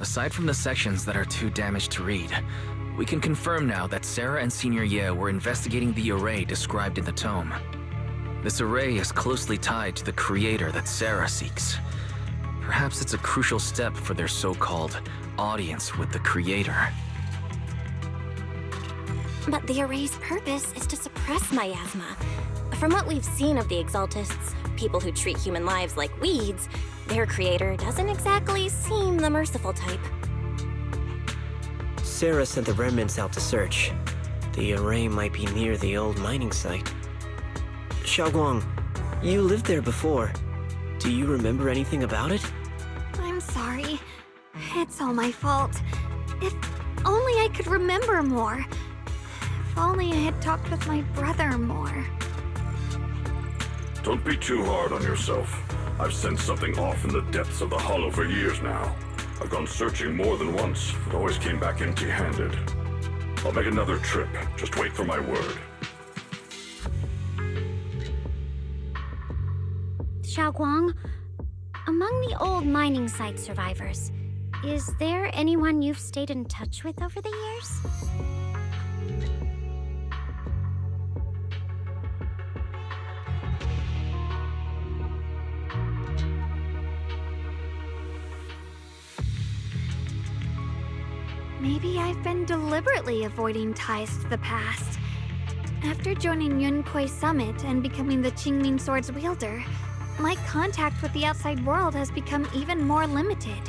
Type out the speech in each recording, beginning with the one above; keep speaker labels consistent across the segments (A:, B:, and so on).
A: Aside from the sections that are too damaged to read, we can confirm now that Sarah and Senior Ye were investigating the array described in the tome. This array is closely tied to the creator that Sarah seeks. Perhaps it's a crucial step for their so-called audience with the creator.
B: But the array's purpose is to suppress miasma. From what we've seen of the Exaltists, people who treat human lives like weeds, their creator doesn't exactly seem the merciful type.
C: Sarah sent the remnants out to search. The array might be near the old mining site. Xiaoguang, you lived there before. Do you remember anything about it?
D: I'm sorry. It's all my fault. If only I could remember more. If only I had talked with my brother more.
E: Don't be too hard on yourself. I've sensed something off in the depths of the hollow for years now. I've gone searching more than once, but always came back empty-handed. I'll make another trip. Just wait for my word.
F: Xiaoguang, among the old mining site survivors, is there anyone you've stayed in touch with over the years?
D: Maybe I've been deliberately avoiding ties to the past. After joining Yunkoi Summit and becoming the Qingming Sword's wielder, my contact with the outside world has become even more limited.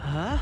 C: Huh?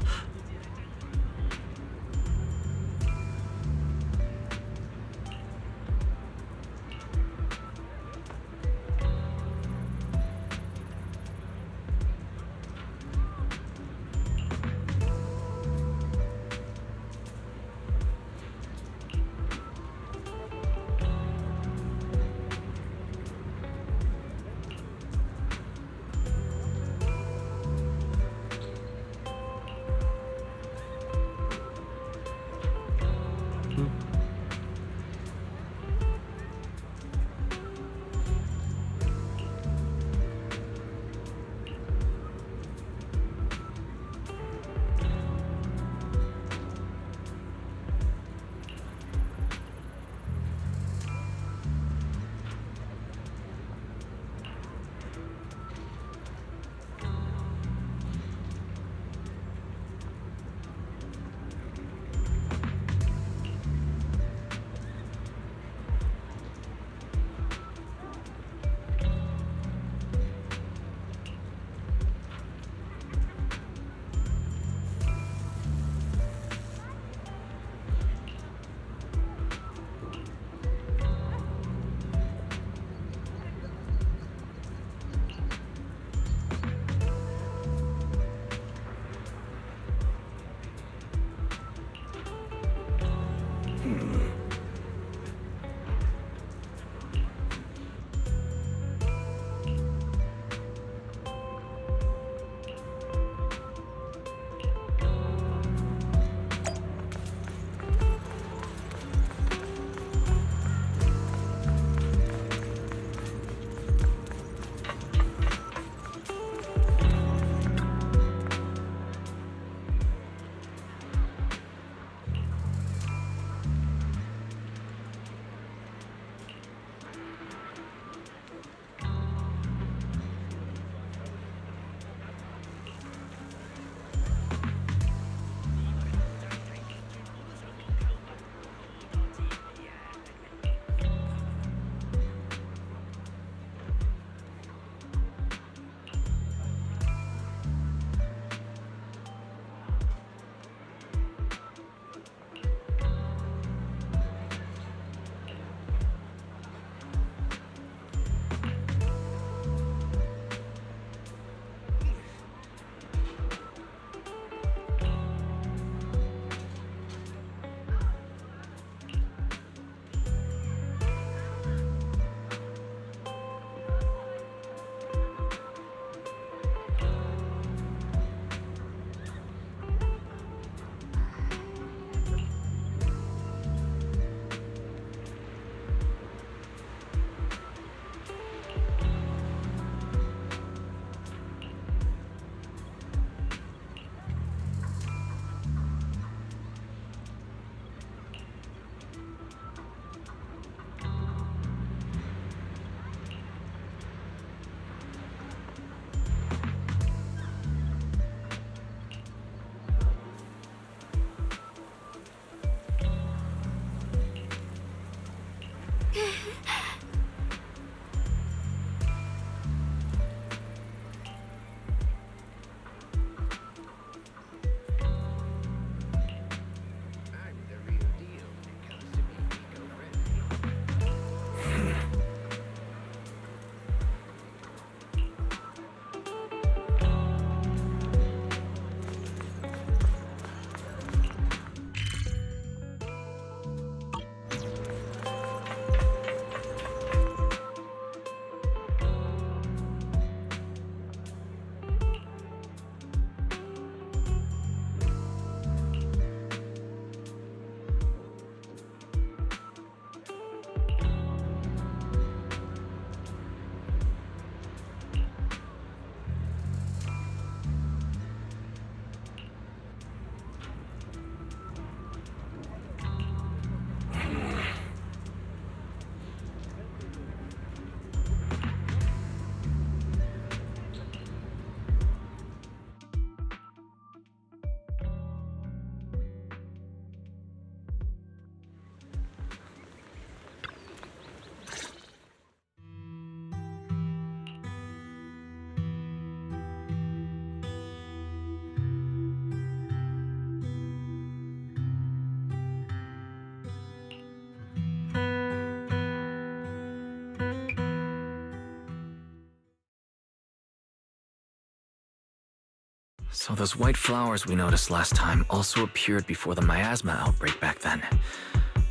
A: So those white flowers we noticed last time also appeared before the miasma outbreak back then.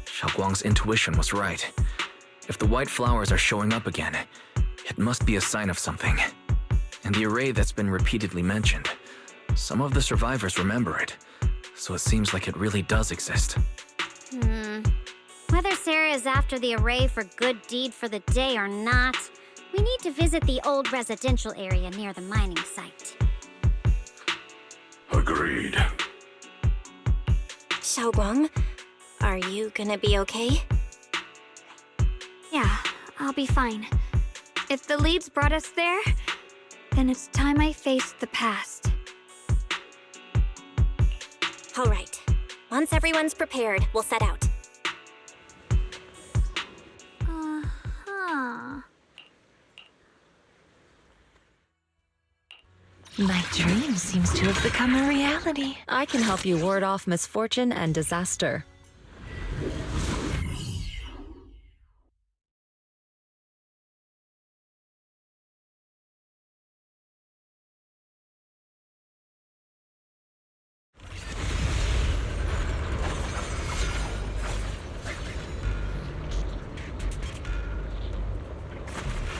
A: Xiaoguang's intuition was right. If the white flowers are showing up again, it must be a sign of something. And the array that's been repeatedly mentioned, some of the survivors remember it, so it seems like it really does exist.
F: Whether Sarah is after the array for good deed for the day or not, we need to visit the old residential area near the mining site.
E: Agreed.
B: Xiaoguang, are you gonna be okay?
D: Yeah, I'll be fine. If the leads brought us there, then it's time I faced the past.
B: All right. Once everyone's prepared, we'll set out.
G: My dream seems to have become a reality. I can help you ward off misfortune and disaster.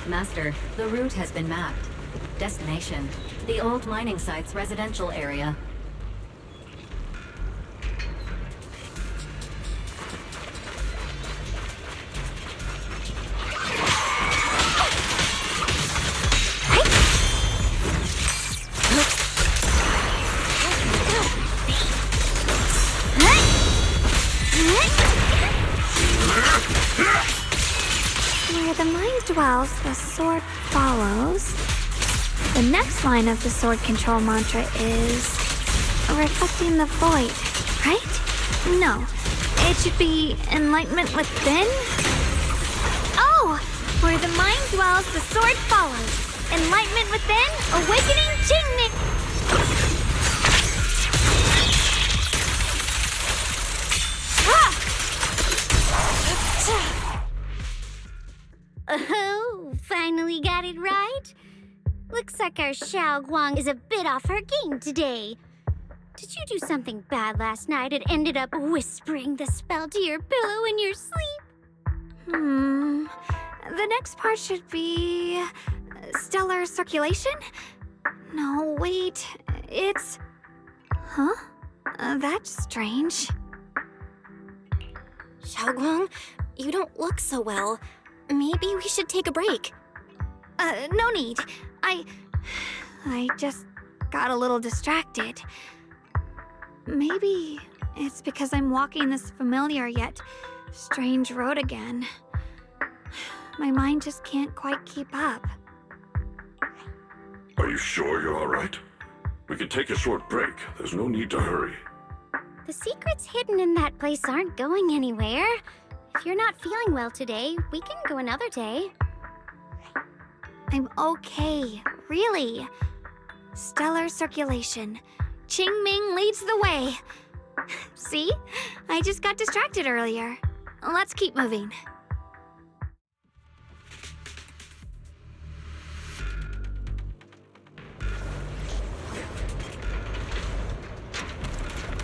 H: Master, the route has been mapped. Destination, the old mining site's residential area.
D: Where the mind dwells, the sword follows. The next line of the sword control mantra is reflecting the void, right? No, it should be enlightenment within. Oh, where the mind dwells, the sword follows. Enlightenment within, awakening Jingming.
F: Oh, finally got it right? Looks like our Xiaoguang is a bit off her game today. Did you do something bad last night and ended up whispering the spell to your pillow in your sleep?
D: The next part should be stellar circulation? No, wait, it's... Huh? That's strange.
B: Xiaoguang, you don't look so well. Maybe we should take a break.
D: No need. I just got a little distracted. Maybe it's because I'm walking this familiar yet strange road again. My mind just can't quite keep up.
E: Are you sure you're all right? We can take a short break. There's no need to hurry.
F: The secrets hidden in that place aren't going anywhere. If you're not feeling well today, we can go another day.
D: I'm okay, really. Stellar circulation. Qingming leads the way. See? I just got distracted earlier. Let's keep moving.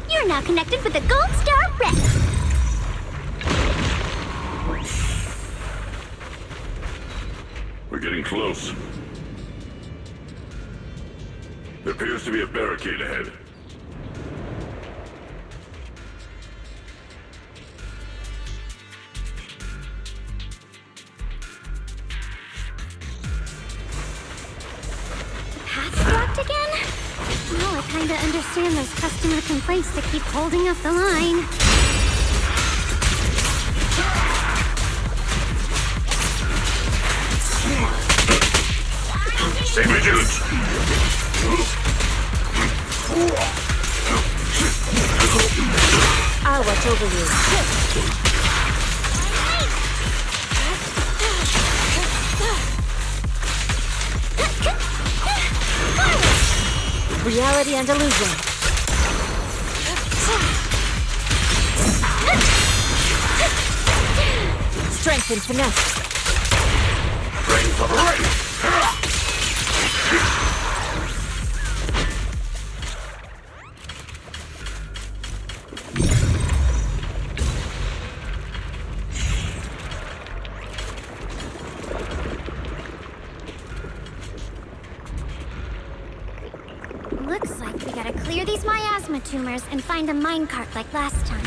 F: You're now connected with the Gold Star Rex.
E: We're getting close. There appears to be a barricade ahead.
F: Path's blocked again? Well, I kinda understand those customer complaints to keep holding up the line.
E: Stay vigilant!
G: I'll watch over you. Reality and illusion. Strength and finesse.
E: Brain for the right!
F: miasma tumors and find a minecart like last time.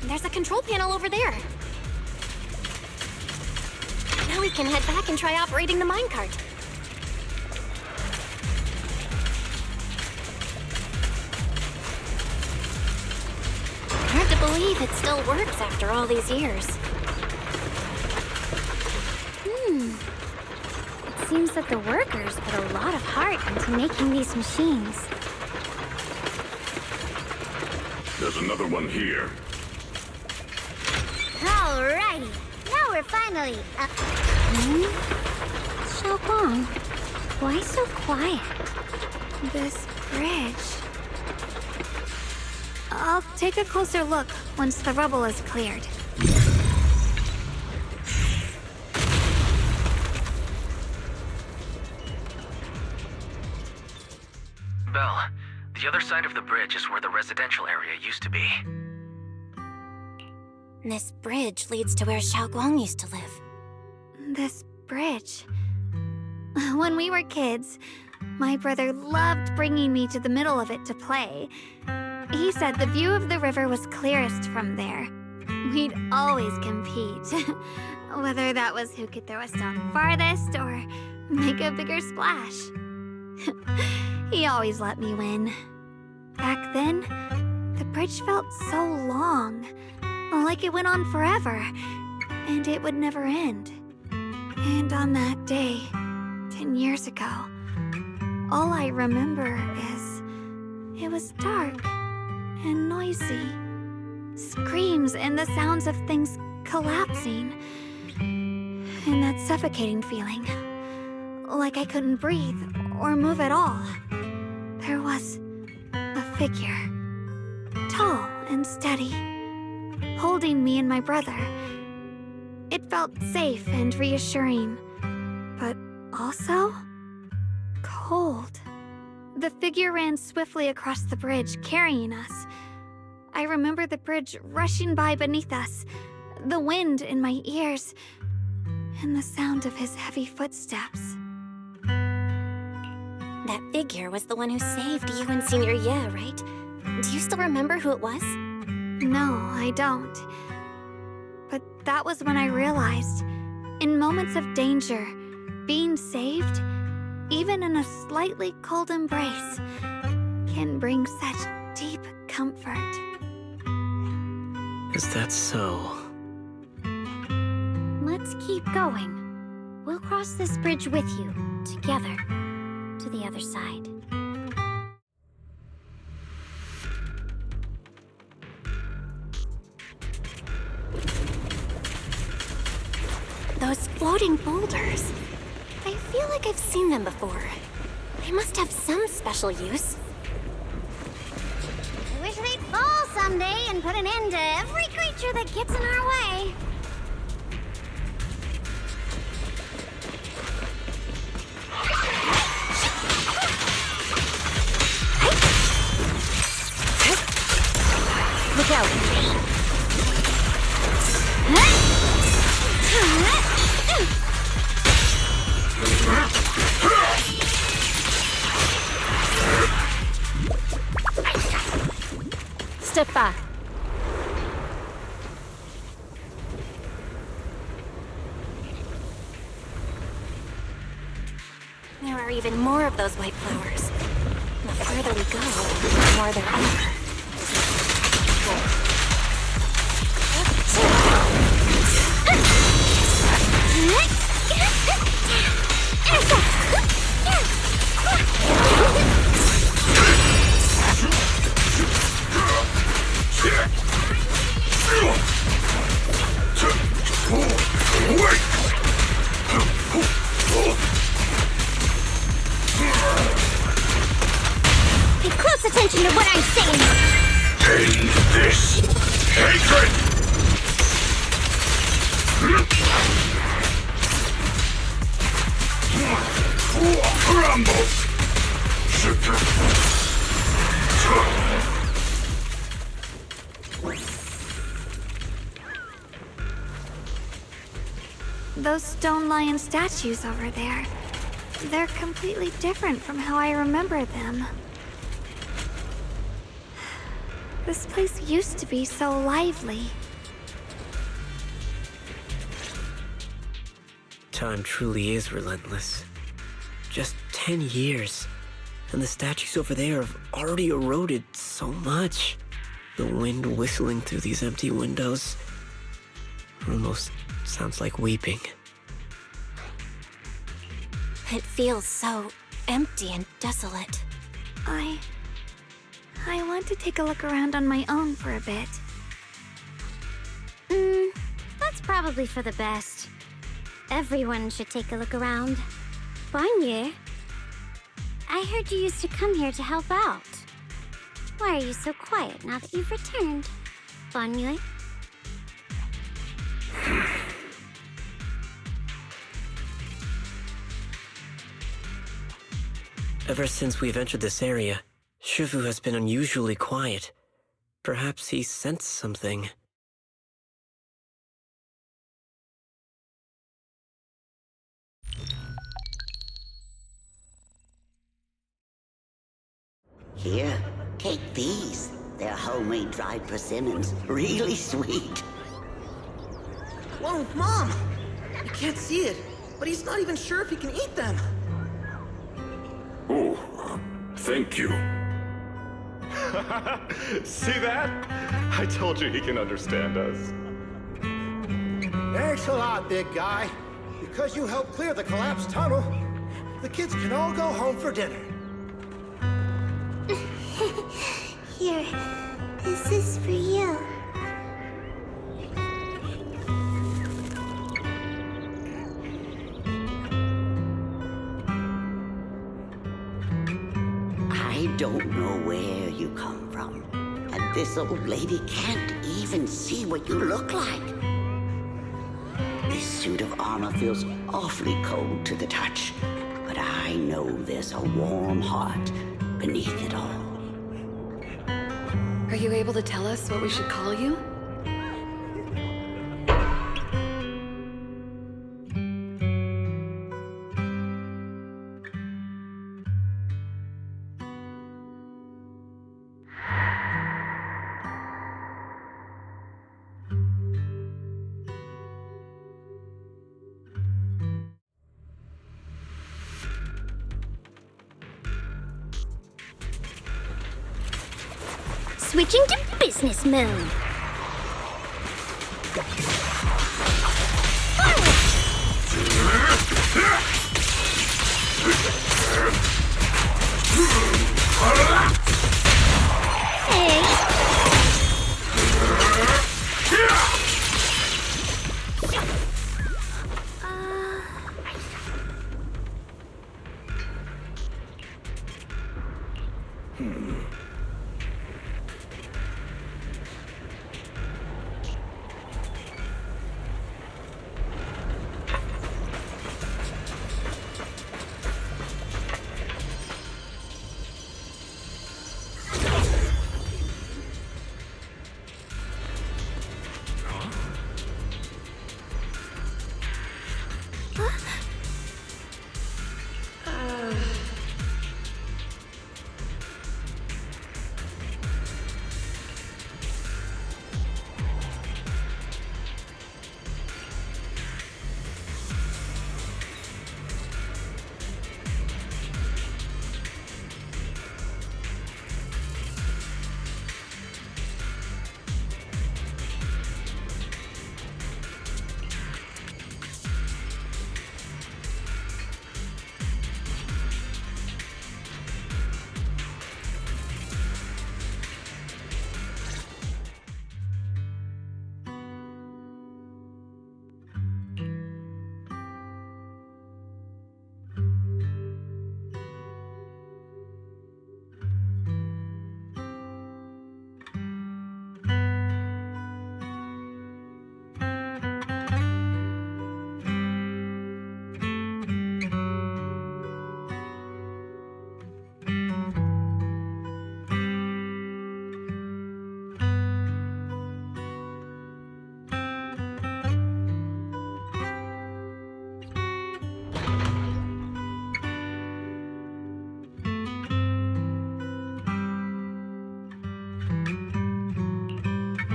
B: There's a control panel over there. Now we can head back and try operating the minecart. Hard to believe it still works after all these years.
F: It seems that the workers put a lot of heart into making these machines.
E: There's another one here.
F: Alrighty, now we're finally Xiaoguang, why so quiet?
D: This bridge. I'll take a closer look once the rubble is cleared.
A: Belle, the other side of the bridge is where the residential area used to be.
B: This bridge leads to where Xiaoguang used to live.
D: This bridge. When we were kids, my brother loved bringing me to the middle of it to play. He said the view of the river was clearest from there. We'd always compete, whether that was who could throw a stone farthest or make a bigger splash. He always let me win. Back then, the bridge felt so long, like it went on forever, and it would never end. And on that day, 10 years ago, all I remember is it was dark and noisy. Screams and the sounds of things collapsing. And that suffocating feeling, like I couldn't breathe or move at all. There was a figure, tall and steady, holding me and my brother. It felt safe and reassuring, but also cold. The figure ran swiftly across the bridge, carrying us. I remember the bridge rushing by beneath us, the wind in my ears, and the sound of his heavy footsteps.
B: That figure was the one who saved you and Senior Ye, right? Do you still remember who it was?
D: No, I don't. But that was when I realized, in moments of danger, being saved, even in a slightly cold embrace, can bring such deep comfort.
C: Is that so?
F: Let's keep going. We'll cross this bridge with you, together, to the other side.
B: Those floating boulders. I feel like I've seen them before. They must have some special use.
F: I wish they'd fall someday and put an end to every creature that gets in our way.
B: Look out!
G: Step back.
B: There are even more of those white flowers. The further we go, the more there are.
F: close attention to what I'm saying.
E: End this hatred! Crumble!
D: Those stone lion statues over there. They're completely different from how I remember them. This place used to be so lively.
C: Time truly is relentless. Just 10 years, and the statues over there have already eroded so much. The wind whistling through these empty windows almost sounds like weeping.
B: It feels so empty and desolate.
D: I want to take a look around on my own for a bit.
F: That's probably for the best. Everyone should take a look around. Bonnier, I heard you used to come here to help out. Why are you so quiet now that you've returned, Bonnier?
C: Ever since we've entered this area, Shifu has been unusually quiet. Perhaps he sensed something.
I: Here, take these. They're homemade dried persimmons. Really sweet.
J: Whoa, Mom! You can't see it, but he's not even sure if he can eat them.
E: Oh, thank you.
K: See that? I told you he can understand us.
L: Thanks a lot, big guy. Because you helped clear the collapsed tunnel, the kids can all go home for dinner.
F: Here, this is for you.
I: I don't know where you come from, and this old lady can't even see what you look like. This suit of armor feels awfully cold to the touch, but I know there's a warm heart beneath it all.
M: Are you able to tell us what we should call you?
F: Switching to business mode.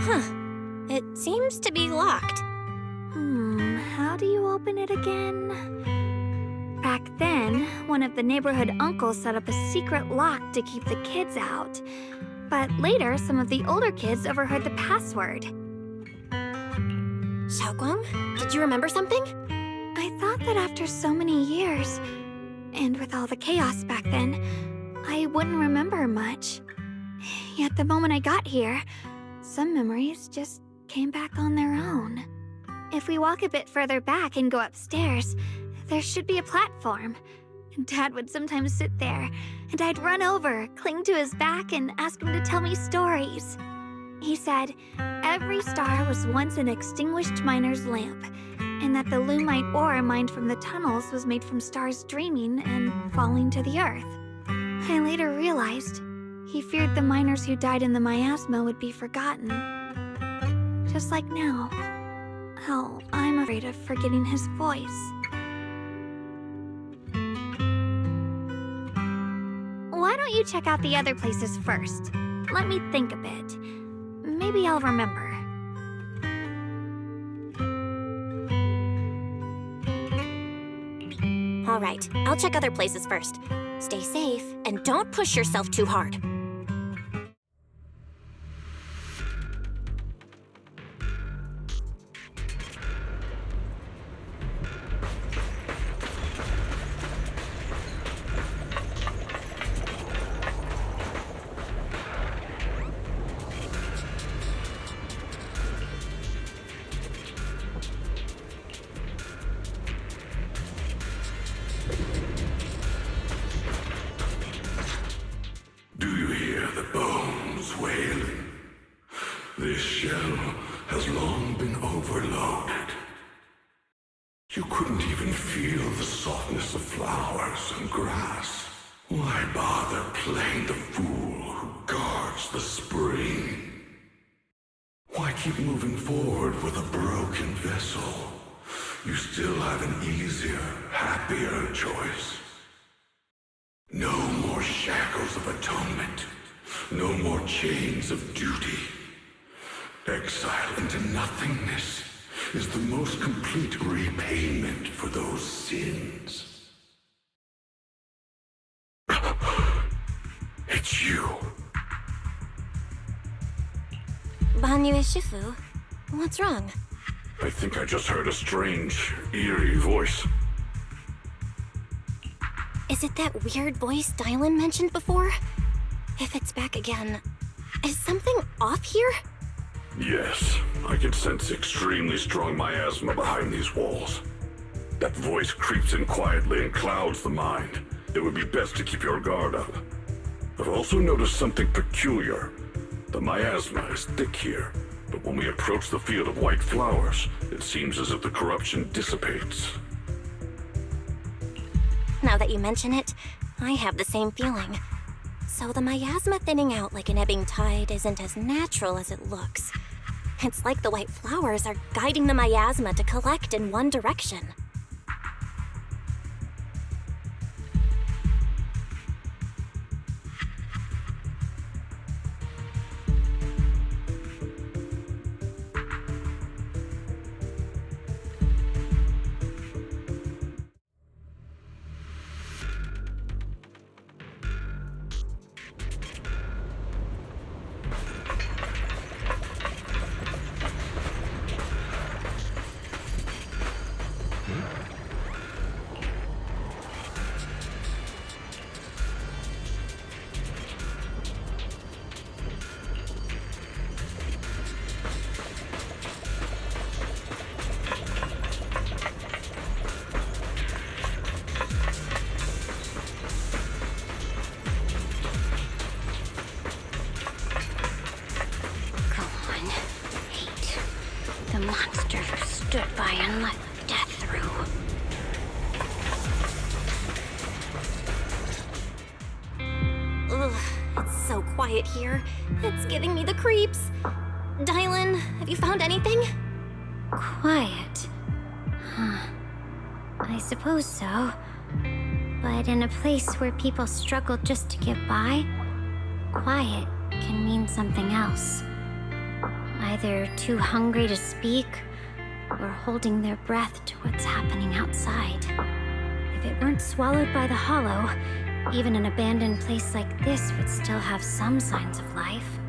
B: Huh. It seems to be locked.
D: How do you open it again? Back then, one of the neighborhood uncles set up a secret lock to keep the kids out. But later, some of the older kids overheard the password.
B: Xiaoguang, did you remember something?
D: I thought that after so many years, and with all the chaos back then, I wouldn't remember much. Yet the moment I got here, some memories just came back on their own. If we walk a bit further back and go upstairs, there should be a platform. Dad would sometimes sit there, and I'd run over, cling to his back, and ask him to tell me stories. He said every star was once an extinguished miner's lamp, and that the lumite ore mined from the tunnels was made from stars dreaming and falling to the earth. I later realized he feared the miners who died in the miasma would be forgotten. Just like now. Hell, I'm afraid of forgetting his voice. Why don't you check out the other places first? Let me think a bit. Maybe I'll remember.
B: All right, I'll check other places first. Stay safe, and don't push yourself too hard.
E: Do you hear the bones wailing? This shell has long been overloaded. You couldn't even feel the softness of flowers and grass. Why bother playing the fool who guards the spring? Why keep moving forward with a broken vessel? You still have an easier, happier choice. No more shackles of atonement. No more chains of duty. Exile into nothingness is the most complete repayment for those sins. It's you.
B: Banyue Shifu, what's wrong?
E: I think I just heard a strange, eerie voice.
B: Is it that weird voice Dylan mentioned before? If it's back again, is something off here?
E: Yes, I can sense extremely strong miasma behind these walls. That voice creeps in quietly and clouds the mind. It would be best to keep your guard up. I've also noticed something peculiar. The miasma is thick here, but when we approach the field of white flowers, it seems as if the corruption dissipates.
B: Now that you mention it, I have the same feeling. So the miasma thinning out like an ebbing tide isn't as natural as it looks. It's like the white flowers are guiding the miasma to collect in one direction.
F: The monster who stood by and let death through.
B: Ugh, it's so quiet here. It's giving me the creeps. Dylan, have you found anything?
F: Quiet. Huh. I suppose so. But in a place where people struggle just to get by, quiet can mean something else. either too hungry to speak or holding their breath to what's happening outside. If it weren't swallowed by the hollow, even an abandoned place like this would still have some signs of life.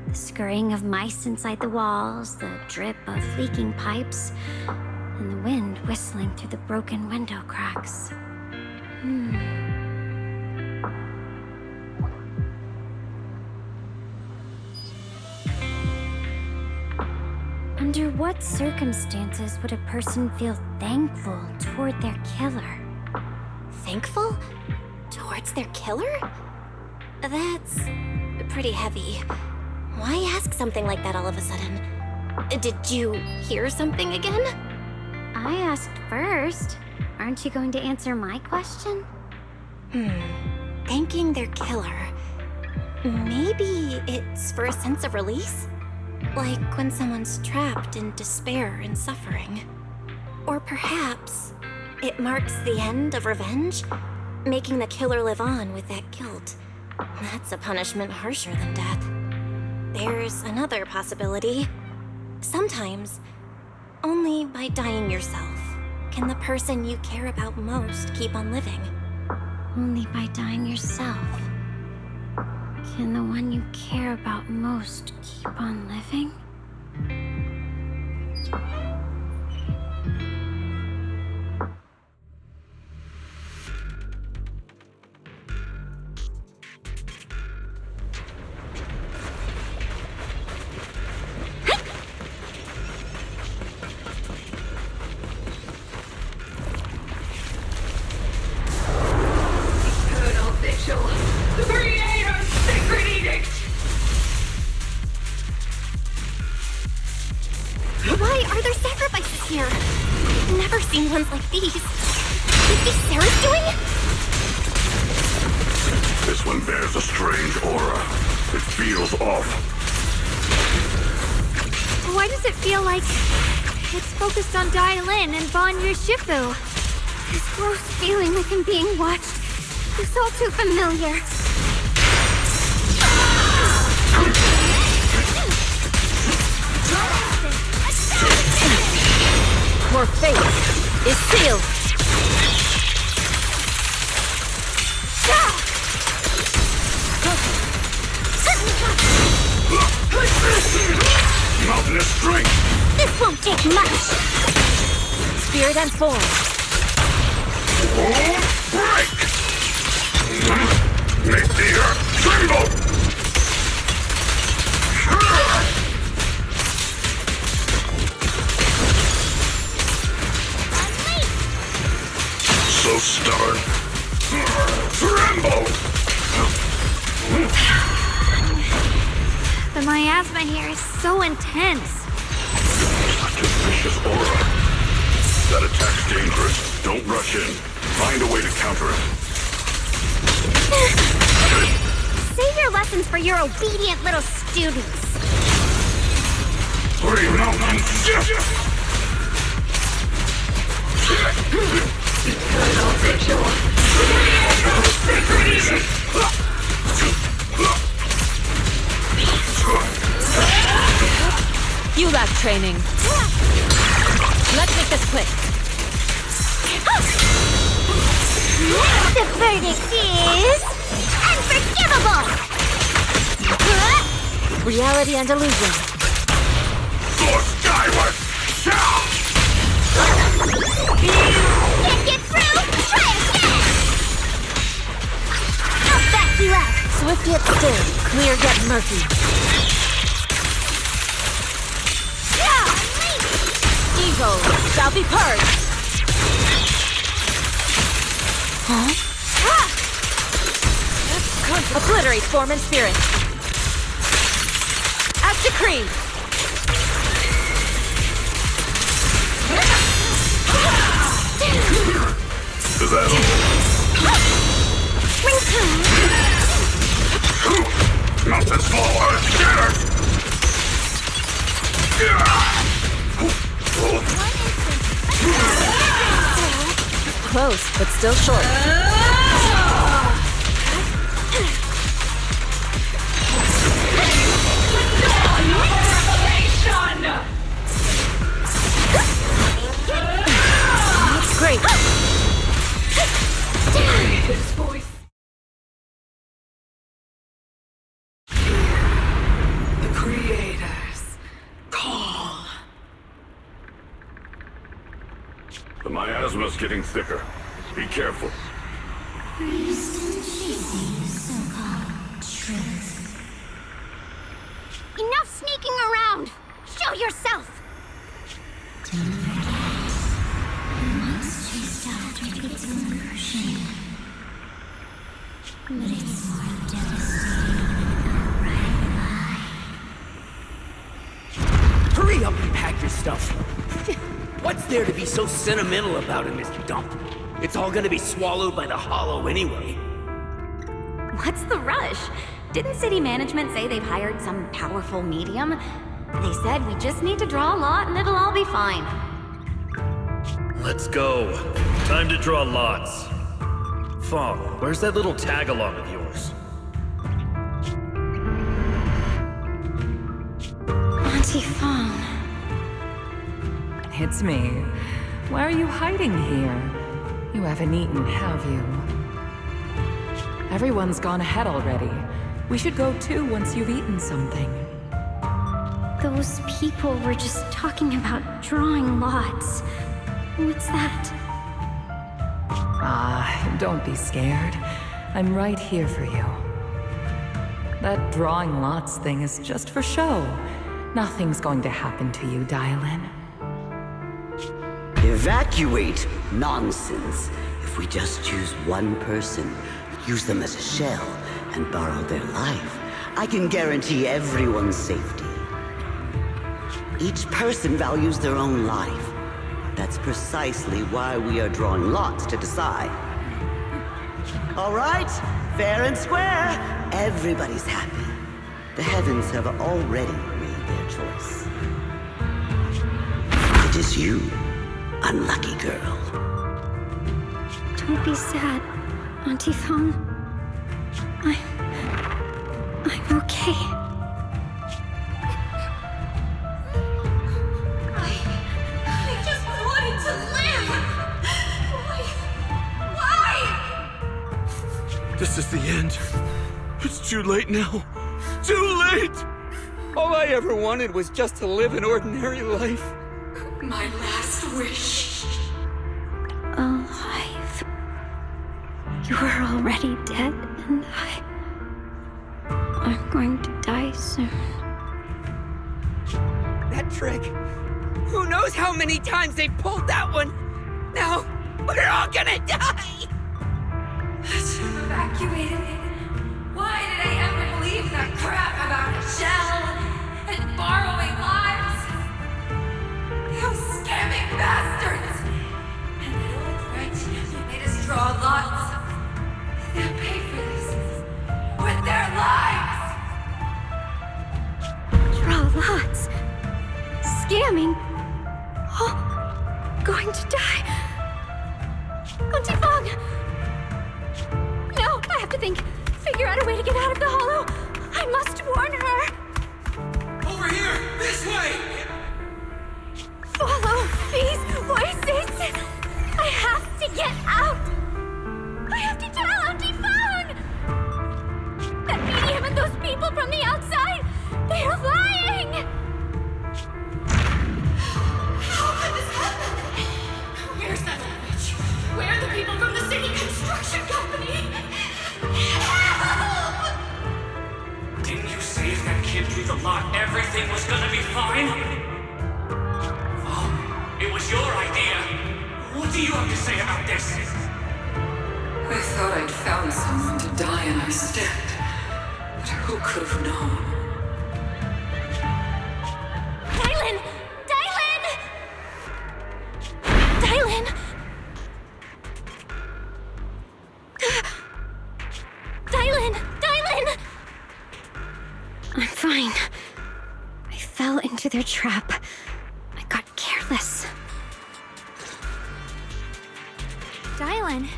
F: The scurrying of mice inside the walls, the drip of leaking pipes, and the wind whistling through the broken window cracks. Under what circumstances would a person feel thankful toward their killer?
B: Thankful? Towards their killer? That's pretty heavy. Why ask something like that all of a sudden? Did you hear something again?
F: I asked first. Aren't you going to answer my question?
B: Thanking their killer. Maybe it's for a sense of release? Like when someone's trapped in despair and suffering. Or perhaps it marks the end of revenge, making the killer live on with that guilt. That's a punishment harsher than death. There's another possibility. Sometimes, only by dying yourself can the person you care about most keep on living.
F: Only by dying yourself can the one you care about most keep on living?
B: Why are there sacrifices here? I've never seen ones like these. Could be Sarah's doing?
E: This one bears a strange aura. It feels off.
D: Why does it feel like it's focused on Dai-Lin and Ban Shifu?
F: This gross feeling like I'm being watched is all too familiar.
G: Your fate is sealed.
E: Mountainous strength!
F: This won't take much!
G: Spirit and form.
E: Break! Make the earth tremble! So stubborn. Tremble!
D: The miasma here is so intense.
E: Such a vicious aura. That attack's dangerous. Don't rush in. Find a way to counter it.
F: Save your lessons for your obedient little students.
E: Three mountains!
G: You lack training. Let's make this quick.
F: The verdict is unforgivable!
G: Reality and illusion.
E: Soar skyward!
F: Can't get through? Try again! I'll back you up!
G: Swift yet still, clear yet murky. Evil shall be purged. Huh? Obliterate form and spirit. As decreed.
E: Is that all? Mountains fall, earth shatters!
G: Close, but still short.
M: creators, call.
E: The miasma's getting thicker. Be careful.
F: Enough sneaking around! Show yourself! Don't forget, once chased out with its version. But it's more devastating than a right lie.
N: Hurry up and pack your stuff. What's there to be so sentimental about in this dump? It's all gonna be swallowed by the hollow anyway.
H: What's the rush? Didn't city management say they've hired some powerful medium? They said we just need to draw a lot and it'll all be fine.
O: Let's go. Time to draw lots. Fong, where's that little tag-along of yours?
D: Auntie Fong.
P: It's me. Why are you hiding here? You haven't eaten, have you? Everyone's gone ahead already. We should go too once you've eaten something.
F: Those people were just talking about drawing lots. What's that?
P: Don't be scared. I'm right here for you. That drawing lots thing is just for show. Nothing's going to happen to you, Dylan.
I: Evacuate? Nonsense. If we just choose one person, use them as a shell, and borrow their life, I can guarantee everyone's safety. Each person values their own life. That's precisely why we are drawing lots to decide. All right, fair and square. Everybody's happy. The heavens have already made their choice. It is you, unlucky girl.
F: Don't be sad, Auntie Fong. I'm okay.
Q: I just wanted to live! Why?
N: This is the end. It's too late now. Too late! All I ever wanted was just to live an ordinary life.
M: My last wish.
F: Alive. You are already dead, and I'm going to die soon.
C: That trick. Who knows how many times they pulled that one? Now, we're all gonna die!
Q: I should have evacuated. Why did I ever believe that crap about a shell and borrowing lives? Those scamming bastards! And that old wretch who made us draw lots. They'll pay for this with their lives!
F: Draw lots. Scamming. Oh, going to die. Auntie Fong! No, I have to think. Figure out a way to get out of the hollow. I must warn her.
N: Over here! This way!
F: Follow these voices. I have to get out. I have to tell Auntie Fong. That medium and those people from the outside, they are lying.
Q: How could this happen? Where's that witch? Where are the people from the city construction company? Help!
R: Didn't you say if that kid drew the lot, everything was gonna be fine? Oh, it was your idea. What do you have to say about this?
M: I thought I'd found someone to die in our stead. But who could have known?
F: Dylan! Dylan! Dylan! Dylan! Dylan! I'm fine. I fell into their trap. I got careless.
D: Dylan,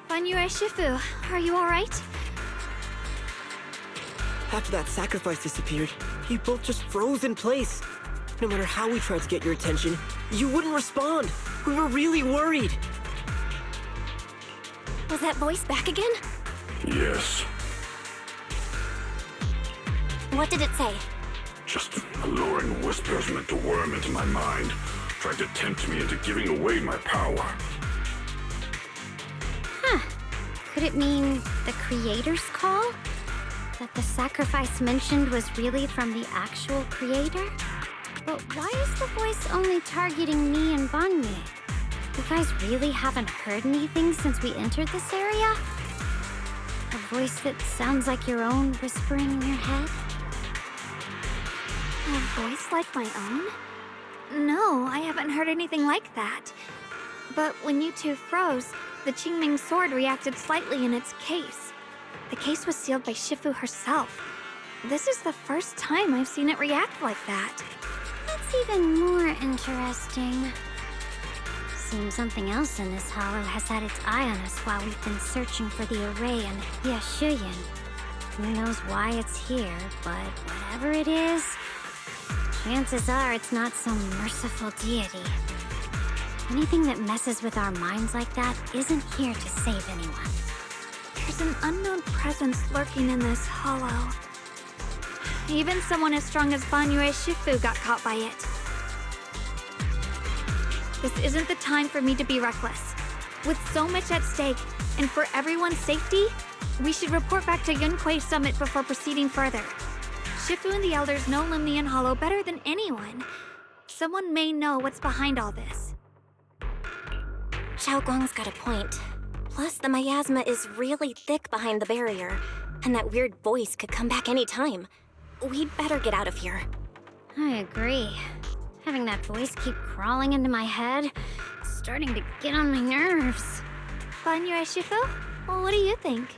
D: Banyue Shifu, are you alright?
C: After that sacrifice disappeared, you both just froze in place. No matter how we tried to get your attention, you wouldn't respond. We were really worried.
B: Was that voice back again?
E: Yes.
B: What did it say?
E: just alluring whispers meant to worm into my mind, trying to tempt me into giving away my power.
F: Huh. Could it mean the Creator's call? That the sacrifice mentioned was really from the actual Creator? But why is the voice only targeting me and Banye? You guys really haven't heard anything since we entered this area? A voice that sounds like your own whispering in your head?
D: A voice like my own? No, I haven't heard anything like that. But when you two froze, the Qingming sword reacted slightly in its case. The case was sealed by Shifu herself. This is the first time I've seen it react like that.
F: That's even more interesting. Seems something else in this hollow has had its eye on us while we've been searching for the array in Yashuyan. Who knows why it's here, but whatever it is, chances are it's not some merciful deity. Anything that messes with our minds like that isn't here to save anyone.
D: There's an unknown presence lurking in this hollow. Even someone as strong as Banye Shifu got caught by it. This isn't the time for me to be reckless. With so much at stake, and for everyone's safety, we should report back to Yunquay Summit before proceeding further. Shifu and the Elders know Limnian Hollow better than anyone. Someone may know what's behind all this.
B: Xiaoguang's got a point. Plus, the miasma is really thick behind the barrier, and that weird voice could come back any time. We'd better get out of here.
F: I agree. Having that voice keep crawling into my head, it's starting to get on my nerves.
D: Banye Shifu? Well, what do you think?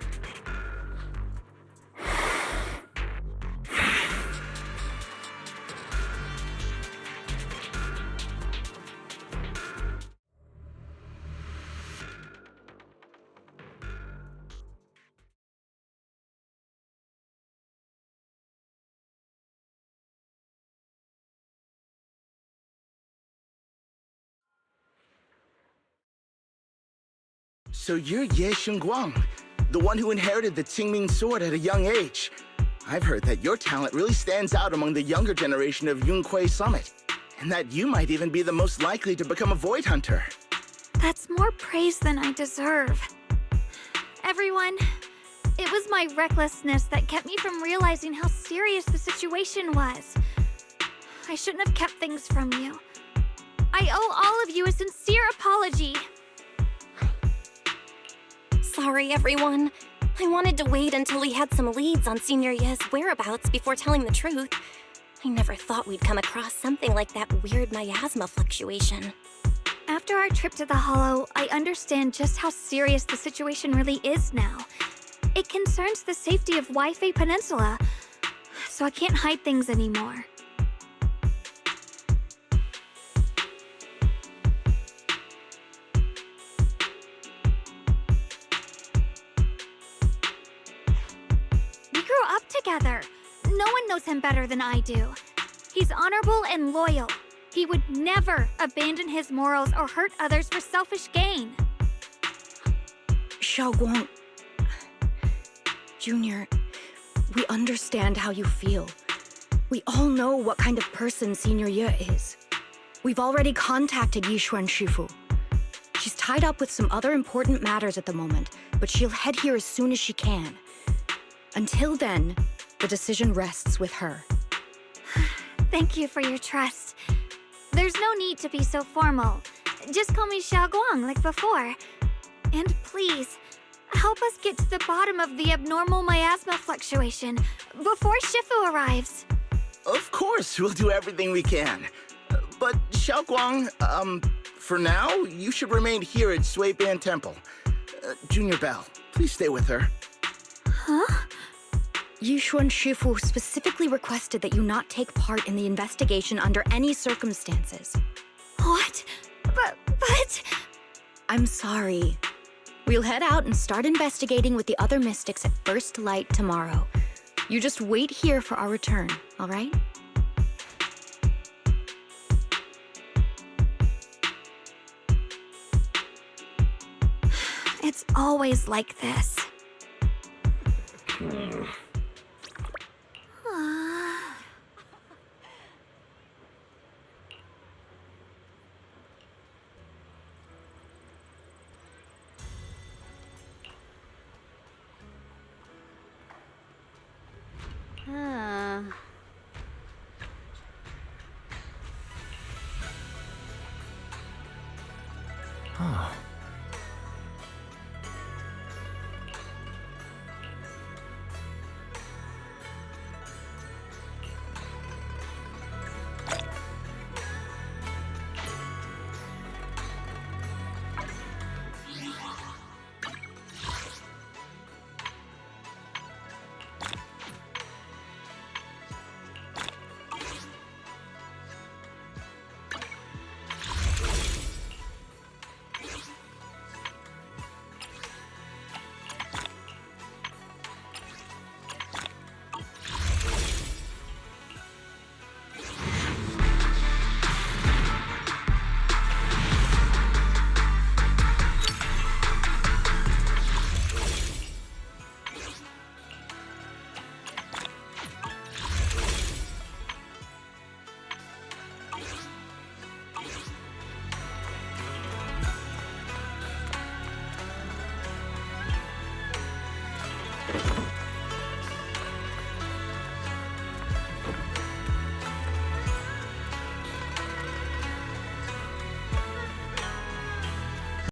S: So you're Ye Xingguang, the one who inherited the Qingming sword at a young age. I've heard that your talent really stands out among the younger generation of Yunquay Summit, and that you might even be the most likely to become a Void Hunter.
D: That's more praise than I deserve. Everyone, it was my recklessness that kept me from realizing how serious the situation was. I shouldn't have kept things from you. I owe all of you a sincere apology.
B: Sorry, everyone. I wanted to wait until we had some leads on Senior Ye's whereabouts before telling the truth. I never thought we'd come across something like that weird miasma fluctuation.
D: After our trip to the Hollow, I understand just how serious the situation really is now. It concerns the safety of Waifei Peninsula, so I can't hide things anymore. Together. No one knows him better than I do. He's honorable and loyal. He would never abandon his morals or hurt others for selfish gain.
T: Xiaoguang... Junior, we understand how you feel. We all know what kind of person Senior Ye is. We've already contacted Yishuan Shifu. She's tied up with some other important matters at the moment, but she'll head here as soon as she can. Until then, the decision rests with her.
D: Thank you for your trust. There's no need to be so formal. Just call me Xiaoguang like before. And please, help us get to the bottom of the abnormal miasma fluctuation before Shifu arrives.
S: Of course, we'll do everything we can. But Xiaoguang, for now, you should remain here at Suiban Temple. Junior Bell, please stay with her.
D: Huh?
T: Yishuan Shifu specifically requested that you not take part in the investigation under any circumstances.
D: What? But...
T: I'm sorry. We'll head out and start investigating with the other mystics at first light tomorrow. You just wait here for our return, all right?
D: It's always like this.
A: Oh.